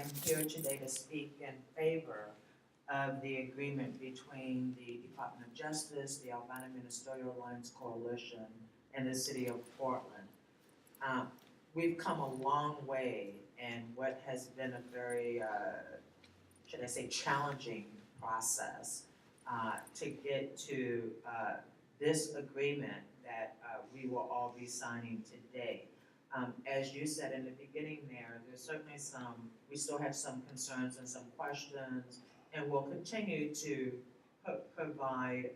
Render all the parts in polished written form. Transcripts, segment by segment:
am here today to speak in favor of the agreement between the Department of Justice, the Albina Ministerial Alliance Coalition, and the City of Portland. We've come a long way in what has been a very, should I say, challenging process to get to this agreement that we will all be signing today. As you said in the beginning there's certainly we still have some concerns and some questions, and we'll continue to provide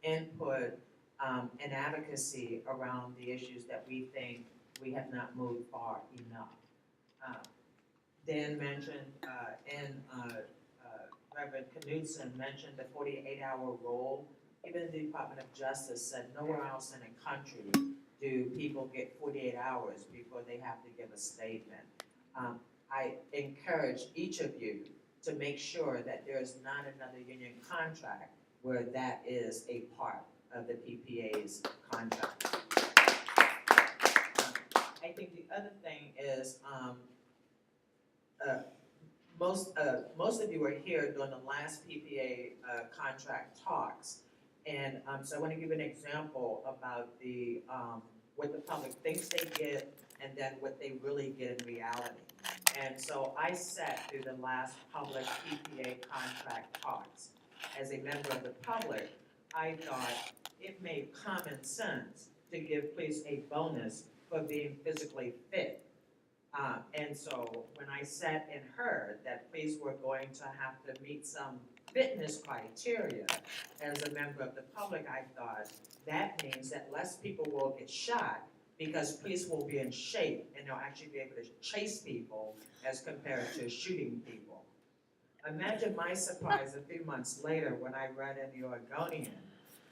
input and advocacy around the issues that we think we have not moved far enough. Dan mentioned, Reverend Knudsen mentioned the 48-hour rule. Even the Department of Justice said nowhere else in the country do people get 48 hours before they have to give a statement. I encourage each of you to make sure that there is not another union contract where that is a part of the PPA's contract. I think the other thing is most of you were here during the last PPA contract talks, and so I want to give an example about the what the public thinks they get and then what they really get in reality. And so I sat through the last public PPA contract talks. As a member of the public, I thought it made common sense to give police a bonus for being physically fit. And so when I sat and heard that police were going to have to meet some fitness criteria, as a member of the public, I thought that means that less people will get shot because police will be in shape and they'll actually be able to chase people as compared to shooting people. Imagine my surprise a few months later when I read in the Oregonian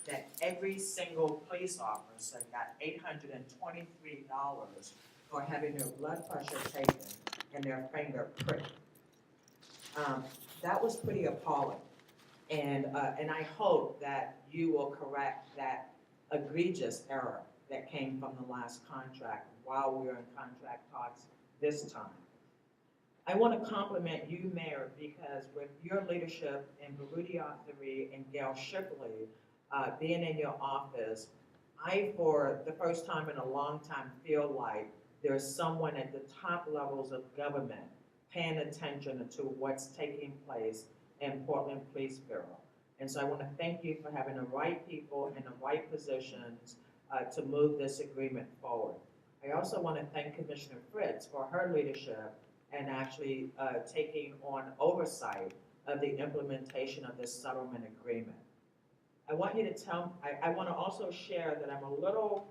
that every single police officer got $823 for having their blood pressure taken and their finger pricked. That was pretty appalling. And I hope that you will correct that egregious error that came from the last contract while we were in contract talks this time. I want to compliment you, Mayor, because with your leadership and brutality and Gail Shipley being in your office, I, for the first time in a long time, feel like there's someone at the top levels of government paying attention to what's taking place in Portland Police Bureau. And so I want to thank you for having the right people in the right positions to move this agreement forward. I also want to thank Commissioner Fritz for her leadership and actually taking on oversight of the implementation of this settlement agreement. I want you to I want to also share that I'm a little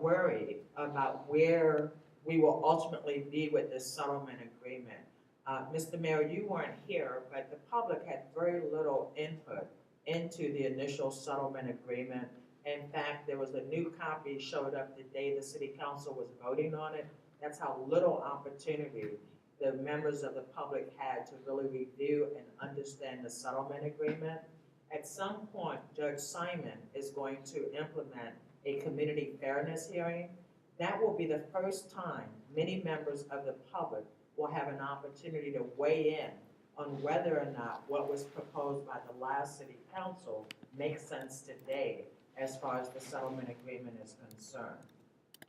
worried about where we will ultimately be with this settlement agreement. Mr. Mayor, you weren't here, but the public had very little input into the initial settlement agreement. In fact, there was a new copy showed up the day the City Council was voting on it. That's how little opportunity the members of the public had to really review and understand the settlement agreement. At some point, Judge Simon is going to implement a community fairness hearing. That will be the first time many members of the public will have an opportunity to weigh in on whether or not what was proposed by the last City Council makes sense today as far as the settlement agreement is concerned.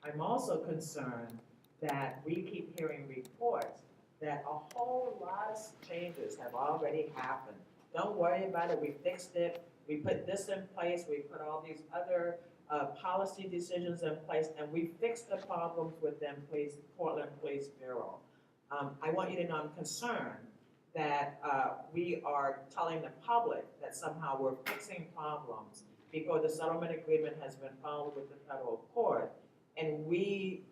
I'm also concerned that we keep hearing reports that a whole lot of changes have already happened. Don't worry about it, we fixed it, we put this in place, we put all these other policy decisions in place, and we fixed the problems within Portland Police Bureau. I want you to know I'm concerned that we are telling the public that somehow we're fixing problems because the settlement agreement has been filed with the federal court, and we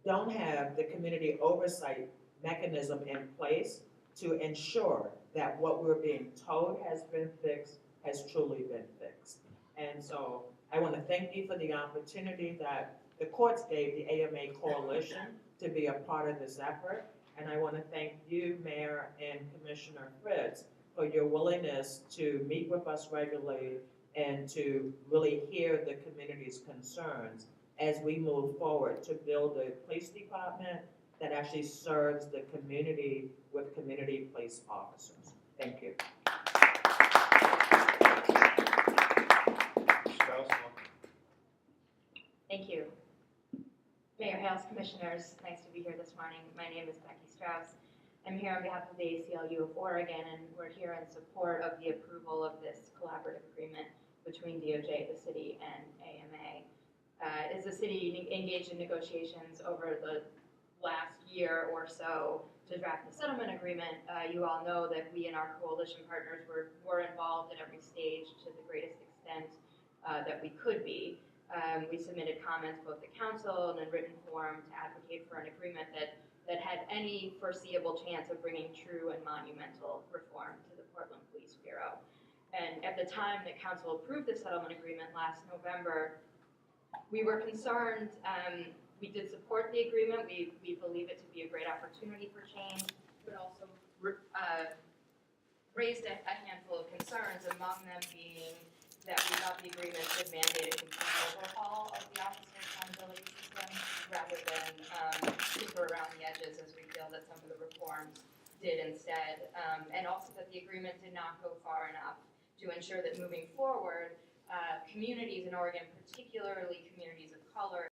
don't have the community oversight mechanism in place to ensure that what we're being told has been fixed has truly been fixed. And so I want to thank you for the opportunity that the courts gave the AMA Coalition to be a part of this effort. And I want to thank you, Mayor and Commissioner Fritz, for your willingness to meet with us regularly and to really hear the community's concerns as we move forward to build a police department that actually serves the community with community police officers. Thank you. Thank you. Mayor Hales, Commissioners, nice to be here this morning. My name is Becky Strauss. I'm here on behalf of the ACLU of Oregon, and we're here in support of the approval of this collaborative agreement between DOJ, the city, and AMA. As the city engaged in negotiations over the last year or so to draft the settlement agreement, you all know that we and our coalition partners were involved at every stage to the greatest extent that we could be. We submitted comments both to council and in written form to advocate for an agreement that had any foreseeable chance of bringing true and monumental reform to the Portland Police Bureau. And at the time that council approved the settlement agreement last November, we were concerned. We did support the agreement. We believe it to be a great opportunity for change, but also raised a handful of concerns, among them being that we thought the agreement should mandate a complete overhaul of the officer accountability system rather than tinker around the edges, as we feel that some of the reforms did instead. And also that the agreement did not go far enough to ensure that moving forward, communities in Oregon, particularly communities of color,